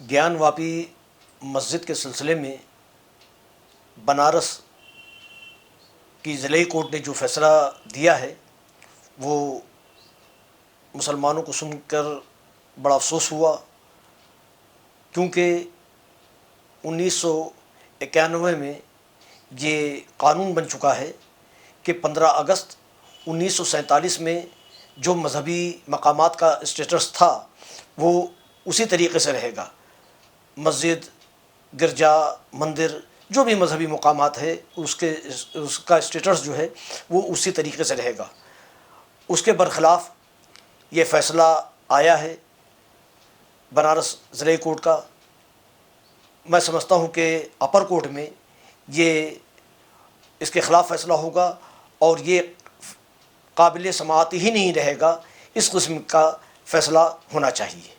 ज्ञानवापी मस्जिद के सिलसिले में बनारस की ज़िले कोर्ट ने जो फ़ैसला दिया है वो मुसलमानों को सुनकर बड़ा अफसोस हुआ, क्योंकि 1991 में ये कानून बन चुका है कि 15 अगस्त 1947 में जो मजहबी मकामात का स्टेटस था वो उसी तरीक़े से रहेगा। मस्जिद, गिरजा, मंदिर, जो भी मजहबी मकामात है उसका स्टेटस जो है वो उसी तरीक़े से रहेगा। उसके बरख़िलाफ़ ये फ़ैसला आया है बनारस ज़िले कोर्ट का। मैं समझता हूँ कि अपर कोर्ट में ये इसके ख़िलाफ़ फ़ैसला होगा और ये काबिल समाअत ही नहीं रहेगा। इस किस्म का फ़ैसला होना चाहिए।